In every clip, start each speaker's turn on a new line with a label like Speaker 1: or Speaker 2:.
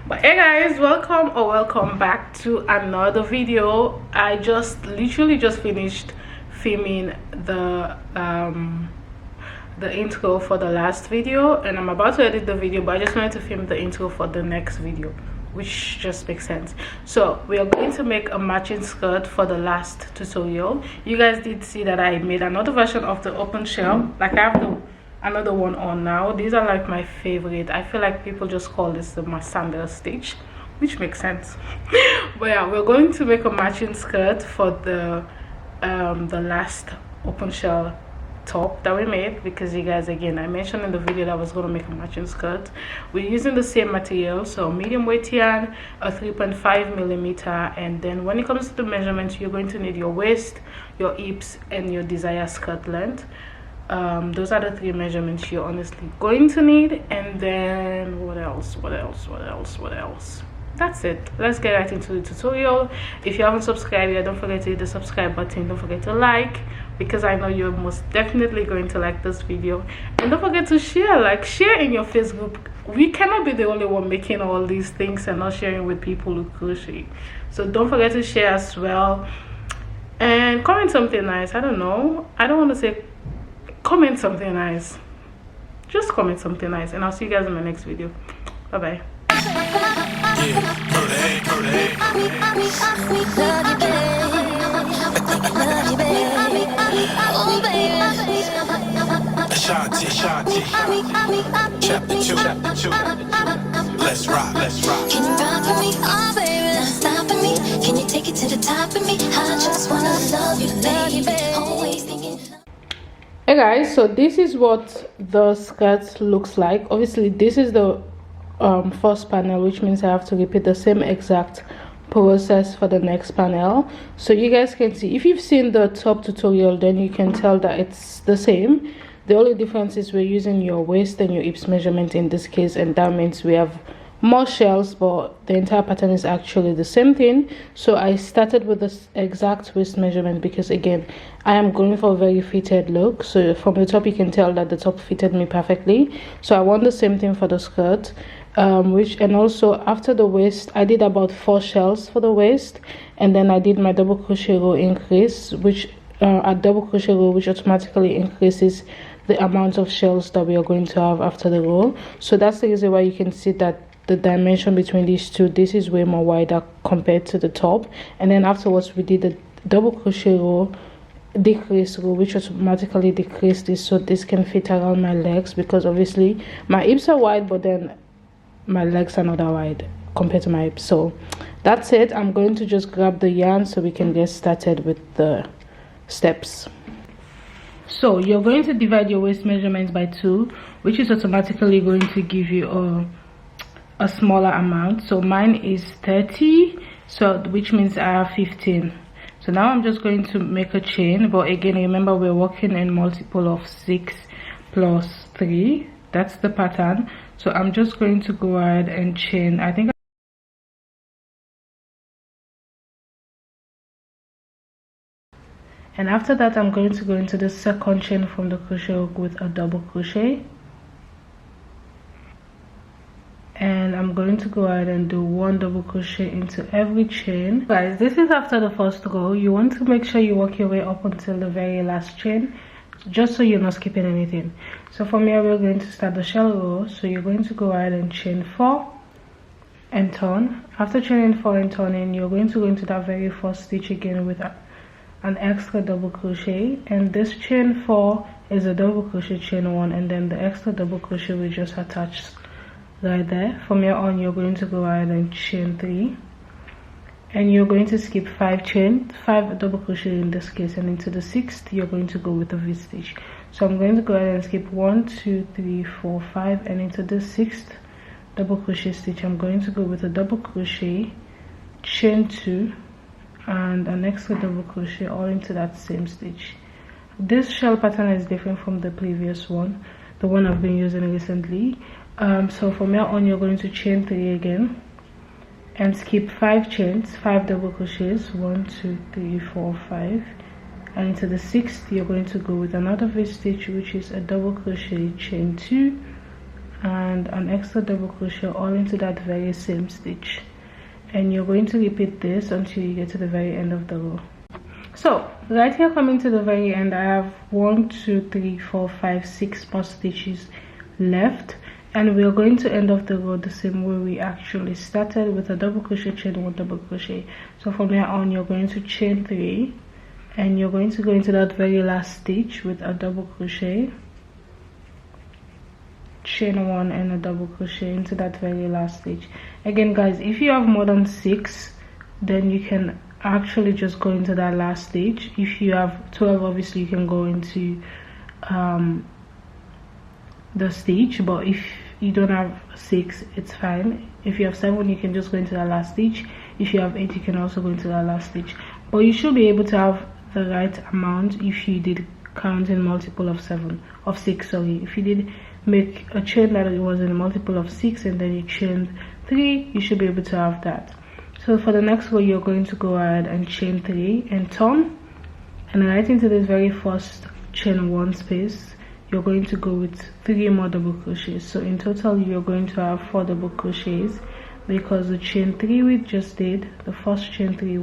Speaker 1: But hey guys, welcome back to another video. I literally just finished filming the intro for the last video, and I'm about to edit the video, but I just wanted to film the intro for the next video, which just makes sense. So we are going to make a matching skirt for the last tutorial. You guys did see that I made another version of the open shell. Like I have another one on now. These are like my favorite. I feel like people just call this the masanda stitch, which makes sense. But yeah, we're going to make a matching skirt for the last open shell top that we made, because you guys, again, I mentioned in the video that I was going to make a matching skirt. We're using the same material, so medium weight yarn, a 3.5 millimeter, and then when it comes to the measurements, you're going to need your waist, your hips, and your desired skirt length. Those are the three measurements you're honestly going to need. And then what else? That's it. Let's get right into the tutorial. If you haven't subscribed yet, don't forget to hit the subscribe button. Don't forget to like, because I know you're most definitely going to like this video. And don't forget to share in your Facebook. We cannot be the only one making all these things and not sharing with people who crochet. So don't forget to share as well, and comment something nice. I don't know, I don't want to say comment something nice, just comment something nice, and I'll see you guys in my next video. Bye bye.
Speaker 2: Chapter 2. Let's rock. Can you rock with me? Oh baby, not stopping me. Can you take it to the top of me? I just wanna love you, baby. Always thinking.
Speaker 1: Hey guys, so this is what the skirt looks like. Obviously this is the first panel, which means I have to repeat the same exact process for the next panel. So you guys can see, if you've seen the top tutorial, then you can tell that it's the same. The only difference is we're using your waist and your hips measurement in this case, and that means we have more shells, but the entire pattern is actually the same thing. So I started with the exact waist measurement because, again, I am going for a very fitted look. So from the top you can tell that the top fitted me perfectly. So I want the same thing for the skirt, and also after the waist I did about 4 shells for the waist, and then I did my double crochet row increase, which double crochet row, which automatically increases the amount of shells that we are going to have after the row. So that's the reason why you can see that the dimension between these two, this is way more wider compared to the top. And then afterwards we did the double crochet row decrease row, which automatically decreased this so this can fit around my legs, because obviously my hips are wide, but then my legs are not that wide compared to my hips. So that's it. I'm going to just grab the yarn so we can get started with the steps. So you're going to divide your waist measurements by 2, which is automatically going to give you a smaller amount. So mine is 30, so which means I have 15. So now I'm just going to make a chain, but again, remember we're working in multiple of 6 plus 3. That's the pattern. So I'm just going to go ahead and chain. And after that I'm going to go into the second chain from the crochet hook with a double crochet, and I'm going to go ahead and do 1 double crochet into every chain. Guys, this is after the first row. You want to make sure you work your way up until the very last chain, just so you're not skipping anything. So from here we're going to start the shell row. So you're going to go ahead and chain 4 and turn. After chaining 4 and turning, you're going to go into that very first stitch again with an extra double crochet, and this chain 4 is a double crochet chain 1, and then the extra double crochet we just attached right there. From here on you're going to go ahead and chain 3, and you're going to skip 5 double crochet in this case, and into the 6th you're going to go with a V stitch. So I'm going to go ahead and skip 1 2 3 4 5, and into the 6th double crochet stitch I'm going to go with a double crochet, chain 2, and an extra double crochet all into that same stitch. This shell pattern is different from the previous one, the one I've been using recently. So from here on you're going to chain 3 again and skip 5 double crochets, 1 2 3 4 5, and into the 6th you're going to go with another V stitch, which is a double crochet, chain 2, and an extra double crochet all into that very same stitch, and you're going to repeat this until you get to the very end of the row. So right here, coming to the very end, I have 1 2 3 4 5 6 more stitches left, and we're going to end off the row the same way we actually started, with a double crochet, chain 1, double crochet. So from here on, you're going to chain 3, and you're going to go into that very last stitch with a double crochet, chain 1 and a double crochet into that very last stitch. Again guys, if you have more than 6, then you can actually just go into that last stitch. If you have 12, obviously you can go into the stitch, but if you don't have 6, it's fine. If you have 7, you can just go into that last stitch. If you have 8, you can also go into that last stitch, but you should be able to have the right amount if you did count in multiple of 6, sorry. If you did make a chain that it was in a multiple of 6 and then you chained 3, you should be able to have that. So for the next row, you're going to go ahead and chain 3 and turn, and right into this very first chain 1 space, you're going to go with 3 more double crochets. So in total, you're going to have 4 double crochets, because the chain 3 we just did, the first chain 3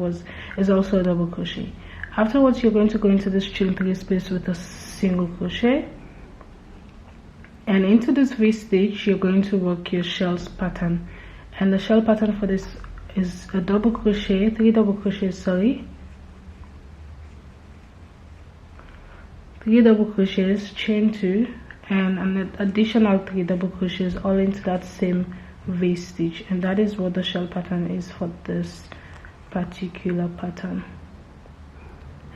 Speaker 1: is also a double crochet. Afterwards, you're going to go into this chain 3 space with a single crochet, and into this V stitch, you're going to work your shells pattern, and the shell pattern for this is a double crochet, 3 double crochets, sorry, 3 double crochets, chain 2, and an additional 3 double crochets all into that same V stitch, and that is what the shell pattern is for this particular pattern.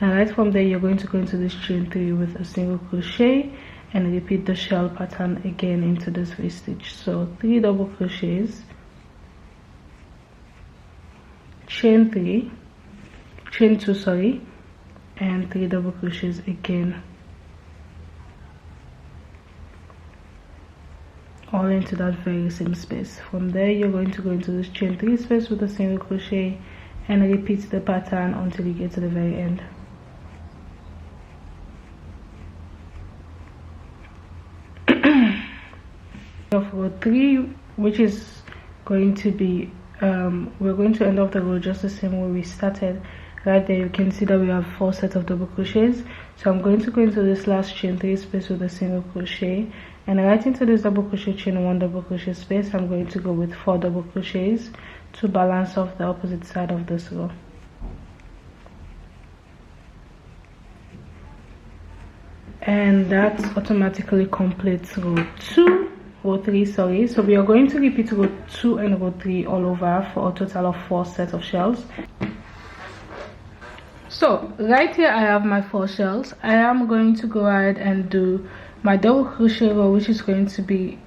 Speaker 1: And right from there, you're going to go into this chain 3 with a single crochet and repeat the shell pattern again into this V stitch. So 3 double crochets, chain 2, sorry, and 3 double crochets again, all into that very same space. From there, you're going to go into this chain 3 space with a single crochet and repeat the pattern until you get to the very end. Of row 3, which is going to be we're going to end off the row just the same way we started. Right there, you can see that we have 4 sets of double crochets. So I'm going to go into this last chain 3 space with a single crochet, and right into this double crochet, chain 1 double crochet space, I'm going to go with 4 double crochets to balance off the opposite side of this row. And that automatically completes row 3, sorry. So we are going to repeat row 2 and row 3 all over for a total of 4 sets of shells. So right here, I have my 4 shells. I am going to go ahead and do my double crochet row, which is going to be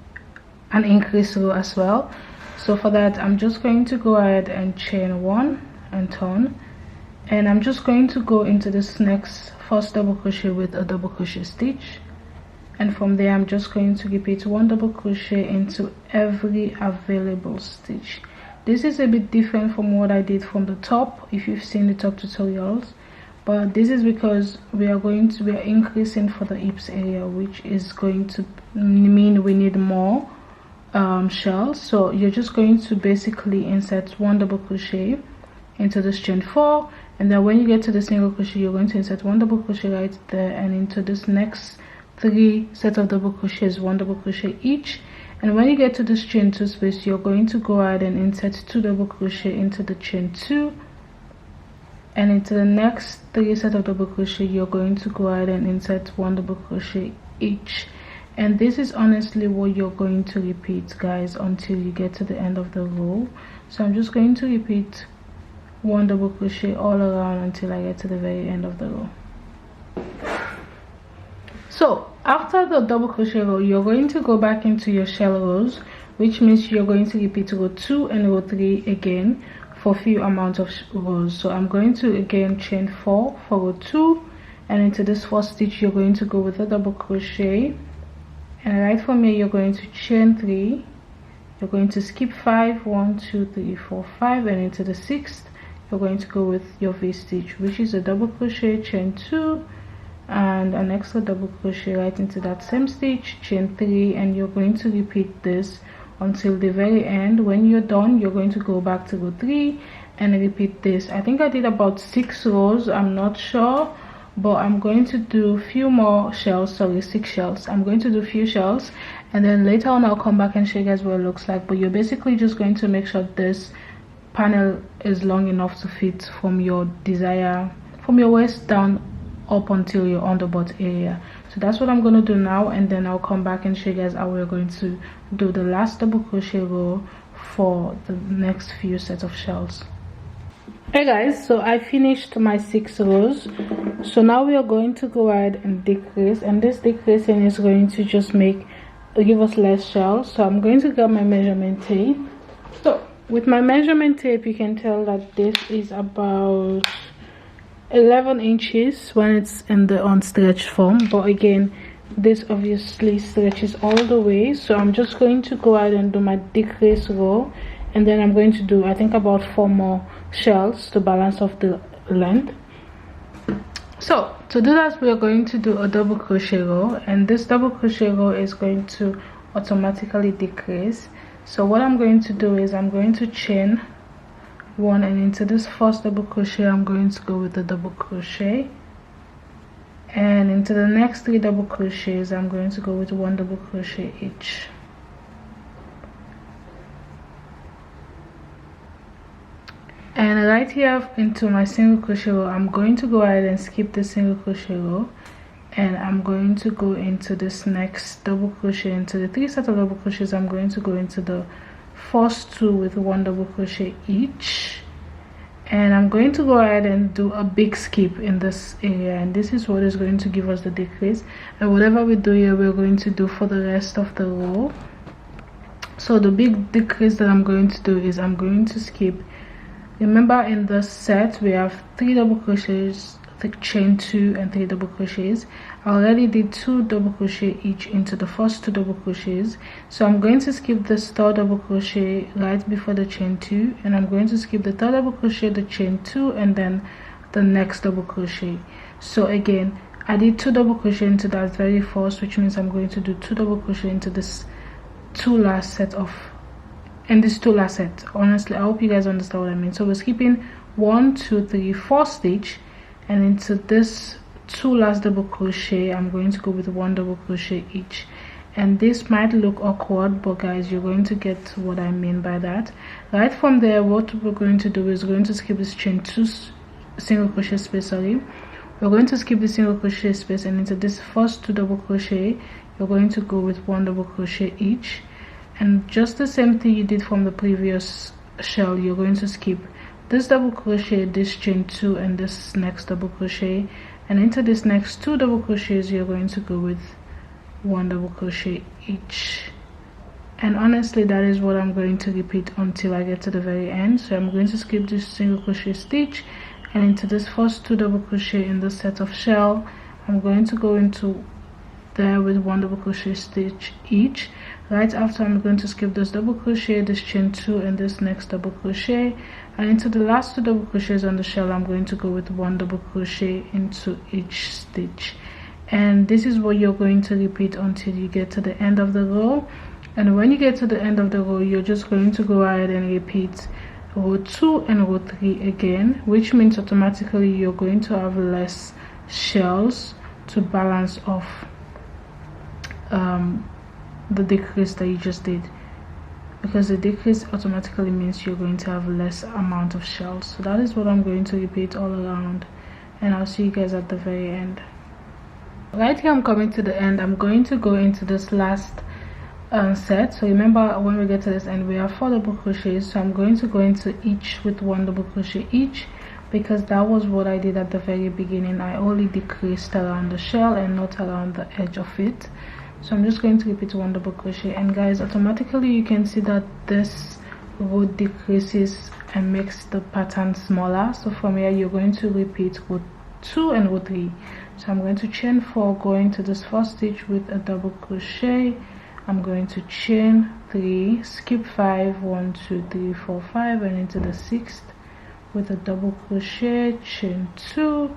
Speaker 1: an increase row as well. So for that, I'm just going to go ahead and chain 1 and turn, and I'm just going to go into this next first double crochet with a double crochet stitch, and from there I'm just going to repeat 1 double crochet into every available stitch. This is a bit different from what I did from the top, if you've seen the top tutorials, but this is because we are increasing for the hips area, which is going to mean we need more shells. So you're just going to basically insert 1 double crochet into this chain 4, and then when you get to the single crochet, you're going to insert 1 double crochet right there, and into this next 3 sets of double crochets, 1 double crochet each. And when you get to this chain 2 space, you're going to go ahead and insert 2 double crochet into the chain 2, and into the next 3 sets of double crochet, you're going to go ahead and insert 1 double crochet each. And this is honestly what you're going to repeat, guys, until you get to the end of the row. So I'm just going to repeat 1 double crochet all around until I get to the very end of the row. So after the double crochet row, you're going to go back into your shell rows, which means you're going to repeat row 2 and row 3 again for a few amount of rows. So I'm going to again chain 4 for row 2, and into this first stitch you're going to go with a double crochet, and right from here you're going to chain 3, you're going to skip 5, 1 2 3 4 5, and into the 6th you're going to go with your V stitch, which is a double crochet, chain 2, and an extra double crochet right into that same stitch, chain 3, and you're going to repeat this until the very end. When you're done, you're going to go back to row 3 and repeat this. I think I did about 6 rows, I'm not sure, but I'm going to do a few more shells. Sorry, 6 shells. I'm going to do a few shells, and then later on I'll come back and show you guys what it looks like. But you're basically just going to make sure this panel is long enough to fit from your waist down up until your underbutt area. So that's what I'm going to do now, and then I'll come back and show you guys how we're going to do the last double crochet row for the next few sets of shells. Hey guys, so I finished my 6 rows. So now we are going to go ahead and decrease, and this decreasing is going to just give us less shells. So I'm going to grab my measurement tape. So with my measurement tape, you can tell that this is about 11 inches when it's in the unstretched form, but again, this obviously stretches all the way. So I'm just going to go ahead and do my decrease row, and then I'm going to do, I think, about 4 more shells to balance off the length. So to do that, we are going to do a double crochet row, and this double crochet row is going to automatically decrease. So what I'm going to do is I'm going to chain 1, and into this first double crochet I'm going to go with the double crochet, and into the next 3 double crochets I'm going to go with 1 double crochet each. And right here into my single crochet row, I'm going to go ahead and skip the single crochet row, and I'm going to go into this next double crochet. Into the 3 sets of double crochets, I'm going to go into the first 2 with 1 double crochet each, and I'm going to go ahead and do a big skip in this area, and this is what is going to give us the decrease. And whatever we do here, we're going to do for the rest of the row. So the big decrease that I'm going to do is I'm going to skip, remember in the set we have 3 double crochets, chain 2 and 3 double crochets. I already did 2 double crochet each into the first 2 double crochets, so I'm going to skip this 3rd double crochet right before the chain 2, and I'm going to skip the 3rd double crochet, the chain 2, and then the next double crochet. So again, I did 2 double crochet into that very first, which means I'm going to do 2 double crochet into this 2 last set. Honestly, I hope you guys understand what I mean. So we're skipping 1, 2, 3, 4 stitch, and into this 2 last double crochet I'm going to go with 1 double crochet each. And this might look awkward, but guys, you're going to get what I mean by that. Right from there, what we're going to do is going to skip this chain 2 single crochet space. We're going to skip the single crochet space, and into this first 2 double crochet you're going to go with 1 double crochet each, and just the same thing you did from the previous shell. You're going to skip this double crochet, this chain 2, and this next double crochet, and into this next 2 double crochets you're going to go with 1 double crochet each. And honestly, that is what I'm going to repeat until I get to the very end. So I'm going to skip this single crochet stitch, and into this first 2 double crochet in the set of shell I'm going to go into there with 1 double crochet stitch each. Right after, I'm going to skip this double crochet, this chain 2, and this next double crochet, and into the last 2 double crochets on the shell I'm going to go with 1 double crochet into each stitch. And this is what you're going to repeat until you get to the end of the row. And when you get to the end of the row, you're just going to go ahead and repeat row 2 and row 3 again, which means automatically you're going to have less shells to balance off the decrease that you just did, because the decrease automatically means you're going to have less amount of shells. So that is what I'm going to repeat all around, and I'll see you guys at the very end. Right here I'm coming to the end. I'm going to go into this last set. So remember, when we get to this end we have 4 double crochets, so I'm going to go into each with 1 double crochet each, because that was what I did at the very beginning. I only decreased around the shell and not around the edge of it. So I'm just going to repeat 1 double crochet, and guys, automatically you can see that this row decreases and makes the pattern smaller. So from here you're going to repeat row 2 and row 3. So I'm going to chain 4, going to this first stitch with a double crochet. I'm going to chain 3, skip 5, 1, 2, 3, 4, 5, and into the 6th with a double crochet, chain 2,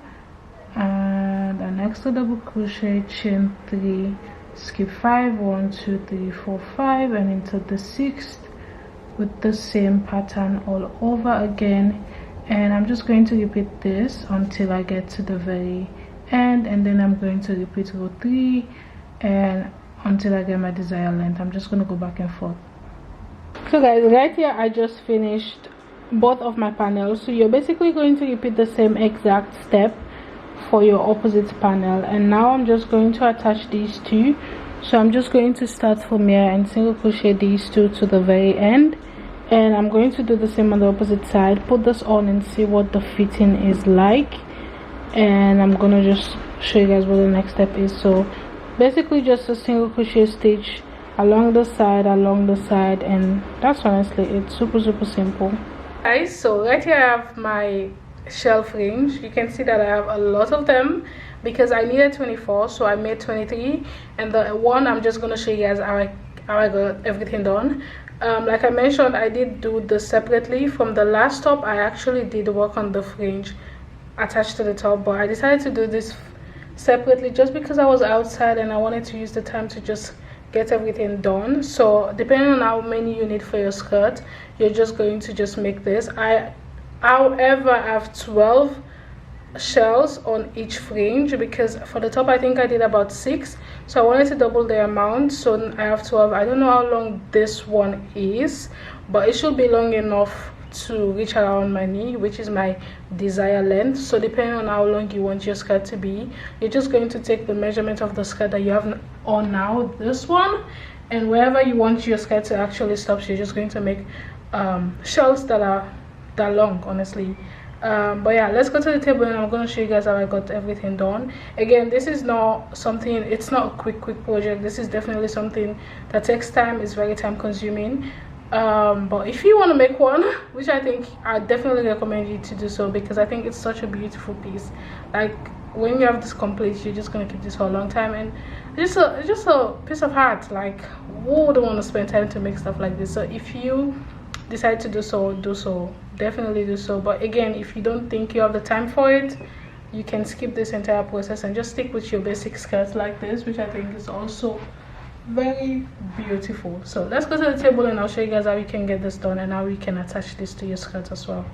Speaker 1: and an extra double crochet, chain 3, skip 5, 1 2 3 4 5, and into the 6th with the same pattern all over again. And I'm just going to repeat this until I get to the very end, and then I'm going to repeat row 3 and until I get my desired length. I'm just going to go back and forth. So guys, right here I just finished both of my panels, so you're basically going to repeat the same exact step for your opposite panel. And now I'm just going to attach these two, so I'm just going to start from here and single crochet these two to the very end, and I'm going to do the same on the opposite side, put this on and see what the fitting is like. And I'm gonna just show you guys what the next step is. So basically just a single crochet stitch along the side, and that's honestly it's super simple, guys. So right here I have my shell fringe. You can see that I have a lot of them because I needed 24, so I made 23, and the one I'm just gonna show you guys how I got everything done. Like I mentioned, I did do this separately from the last top. I actually did work on the fringe attached to the top, but I decided to do this separately just because I was outside and I wanted to use the time to just get everything done. So depending on how many you need for your skirt, you're just going to just make this. However, I have 12 shells on each fringe because for the top I think I did about 6, so I wanted to double the amount, so I have 12. I don't know how long this one is, but it should be long enough to reach around my knee, which is my desired length. So depending on how long you want your skirt to be, you're just going to take the measurement of the skirt that you have on now, this one, and wherever you want your skirt to actually stop, so you're just going to make shells that are that long, honestly. But yeah, let's go to the table and I'm going to show you guys how I got everything done. Again, this is not something, it's not a quick project. This is definitely something that takes time, it's very time consuming. But if you want to make one, which I think I definitely recommend you to do so, because I think it's such a beautiful piece. Like when you have this complete, you're just going to keep this for a long time, and it's just a piece of art. Like who wouldn't want to spend time to make stuff like this? So if you decide to do so, definitely do so. But again, if you don't think you have the time for it, you can skip this entire process and just stick with your basic skirts like this, which I think is also very beautiful. So let's go to the table and I'll show you guys how you can get this done and how you can attach this to your skirt as well.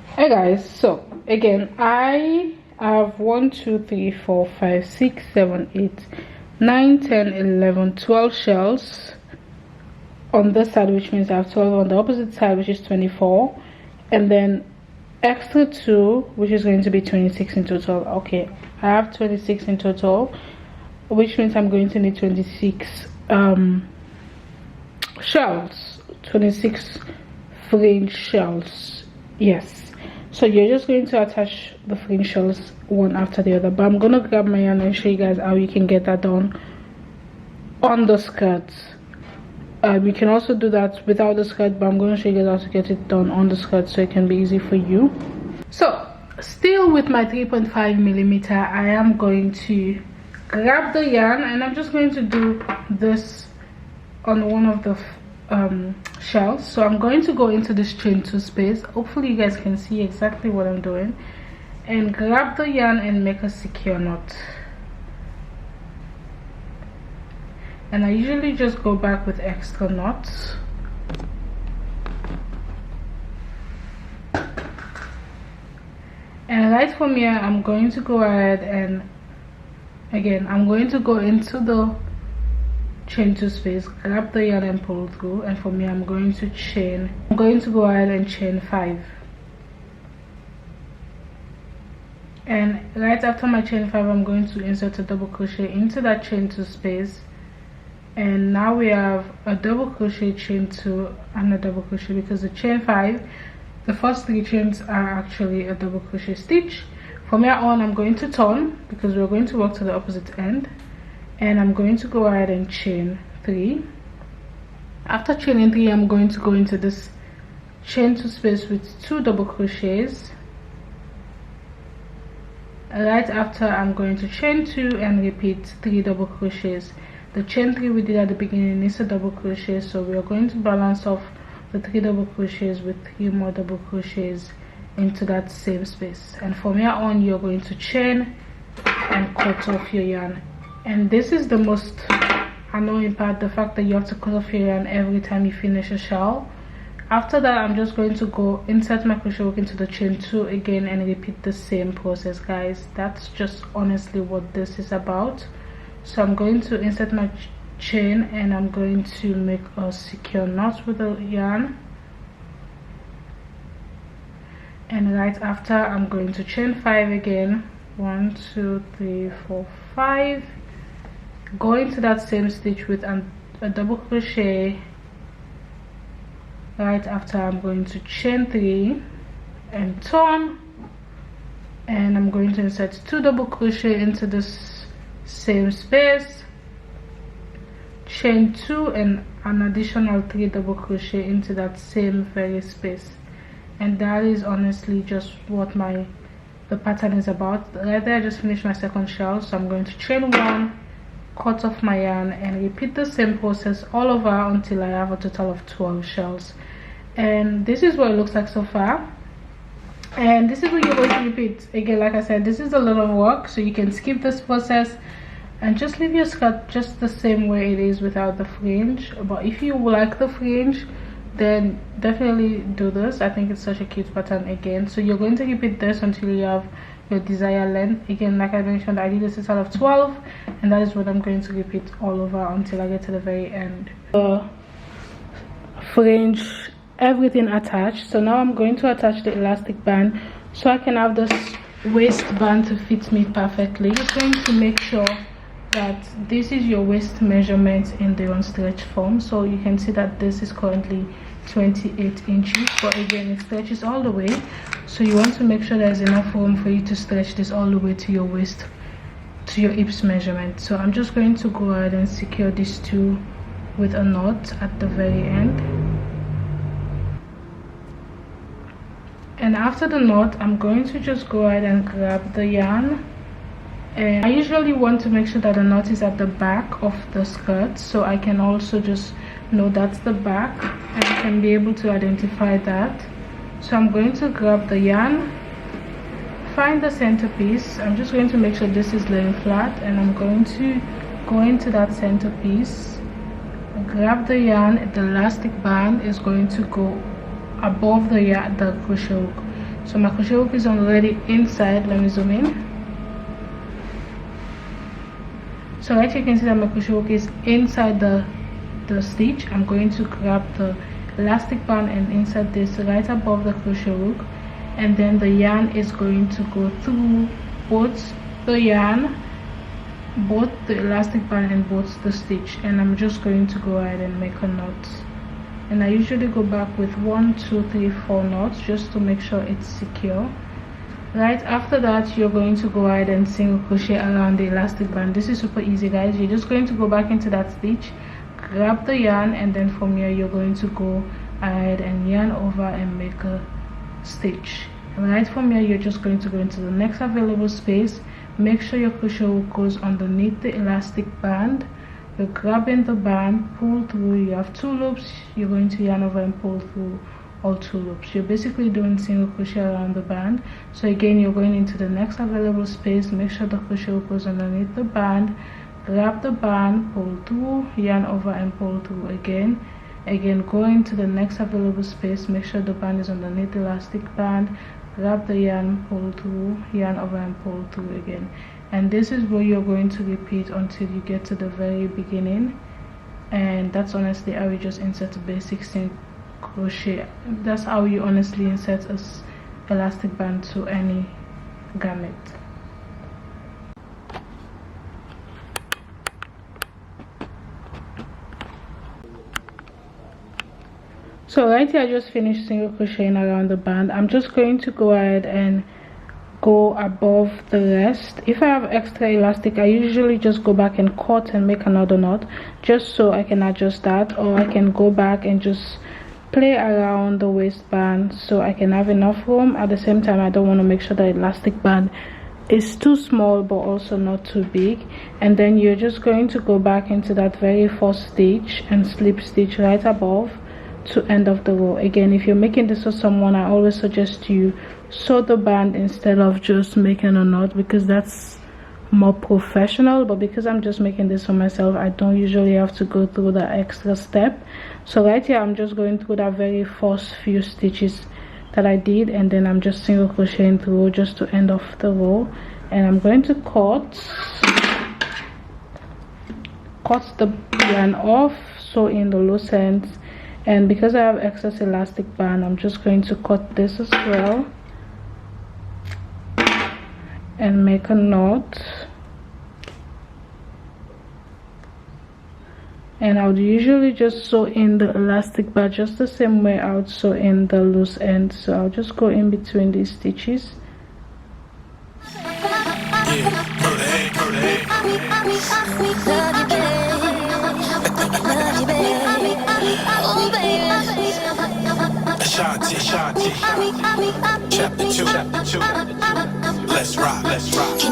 Speaker 1: Hey guys, so again, I have 1 2 3 4 5 6 7 8 9 10 11 12 shells on this side, which means I have 12 on the opposite side, which is 24, and then extra 2, which is going to be 26 in total. Okay, I have 26 in total, which means I'm going to need 26 shells, 26 fringe shells. Yes, so you're just going to attach the fringe shells one after the other, but I'm gonna grab my yarn and show you guys how you can get that done on the skirt. You can also do that without the skirt, but I'm going to show you guys how to get it done on the skirt so it can be easy for you. So still with my 3.5mm, I am going to grab the yarn and I'm just going to do this on one of the shells. So I'm going to go into this chain 2 space. Hopefully you guys can see exactly what I'm doing, and grab the yarn and make a secure knot. And I usually just go back with extra knots. And right from here, I'm going to go ahead and again, I'm going to go into the chain 2 space, grab the yarn and pull through, and from here I'm going to chain. I'm going to go ahead and chain 5. And right after my chain 5, I'm going to insert a double crochet into that chain 2 space. And now we have a double crochet, chain 2, and a double crochet, because the chain 5, the first 3 chains are actually a double crochet stitch. From here on, I'm going to turn because we're going to work to the opposite end, and I'm going to go ahead and chain 3. After chaining 3, I'm going to go into this chain 2 space with 2 double crochets. Right after, I'm going to chain 2 and repeat 3 double crochets. The chain 3 we did at the beginning is a double crochet, so we are going to balance off the 3 double crochets with 3 more double crochets into that same space. And from here on, you're going to chain and cut off your yarn. And this is the most annoying part, the fact that you have to cut off your yarn every time you finish a shell. After that, I'm just going to go insert my crochet hook into the chain 2 again and repeat the same process, guys. That's just honestly what this is about. So I'm going to insert my chain and I'm going to make a secure knot with the yarn, and right after I'm going to chain 5 again. 1 2 3 4 5, go into that same stitch with a double crochet. Right after, I'm going to chain 3 and turn, and I'm going to insert 2 double crochet into this same space, chain 2 and an additional 3 double crochet into that same very space. And that is honestly just what the pattern is about. Right there, I just finished my second shell, so I'm going to chain 1, cut off my yarn, and repeat the same process all over until I have a total of 12 shells. And this is what it looks like so far, and this is what you're going to repeat again. Like I said, this is a lot of work, so you can skip this process and just leave your skirt just the same way it is without the fringe. But if you like the fringe, then definitely do this. I think it's such a cute pattern again. So you're going to repeat this until you have your desired length. Again, like I mentioned, I did a total of 12, and that is what I'm going to repeat all over until I get to the very end. Fringe, everything attached. So now I'm going to attach the elastic band so I can have this waistband to fit me perfectly. You're going to make sure that this is your waist measurement in the unstretched form. So you can see that this is currently 28 inches, but again, it stretches all the way, so you want to make sure there's enough room for you to stretch this all the way to your waist, to your hips measurement. So I'm just going to go ahead and secure these two with a knot at the very end. And after the knot, I'm going to just go ahead and grab the yarn, and I usually want to make sure that the knot is at the back of the skirt, so I can also just know that's the back and I can be able to identify that. So I'm going to grab the yarn, find the centerpiece. I'm just going to make sure this is laying flat, and I'm going to go into that centerpiece, grab the yarn. The elastic band is going to go above the crochet hook. So my crochet hook is already inside. Let me zoom in. So right here you can see that my crochet hook is inside the stitch. I'm going to grab the elastic band and insert this right above the crochet hook, and then the yarn is going to go through both the yarn, both the elastic band and both the stitch, and I'm just going to go ahead and make a knot. And I usually go back with 1 2 3 4 knots just to make sure it's secure. Right after that, you're going to go ahead and single crochet around the elastic band. This is super easy, guys. You're just going to go back into that stitch, grab the yarn, and then from here you're going to go ahead and yarn over and make a stitch. And right from here you're just going to go into the next available space. Make sure your crochet hook goes underneath the elastic band. You're grabbing the band, pull through. You have 2 loops. You're going to yarn over and pull through all 2 loops. You're basically doing single crochet around the band. So again, you're going into the next available space. Make sure the crochet hook goes underneath the band, grab the band, pull through, yarn over and pull through again. Go into the next available space. Make sure the band is underneath the elastic band, grab the yarn, pull through, yarn over and pull through again. And this is what you're going to repeat until you get to the very beginning. And that's honestly how you just insert a basic single crochet. That's how you honestly insert a elastic band to any garment. So right here I just finished single crocheting around the band. I'm just going to go ahead and go above the rest. If I have extra elastic, I usually just go back and cut and make another knot just so I can adjust that, or I can go back and just play around the waistband so I can have enough room. At the same time, I don't want to make sure the elastic band is too small but also not too big. And then you're just going to go back into that very first stitch and slip stitch right above to end of the row. Again, if you're making this for someone, I always suggest you sew the band instead of just making a knot, because that's more professional, but because I'm just making this for myself, I don't usually have to go through that extra step. So right here I'm just going through that very first few stitches that I did, and then I'm just single crocheting through just to end off the row. And I'm going to cut the yarn off, sew in the loose ends, and because I have excess elastic band, I'm just going to cut this as well and make a knot. And I would usually just sew in the elastic band just the same way I would sew in the loose end. So I'll just go in between these stitches.
Speaker 2: Chapter 2. Let's rock.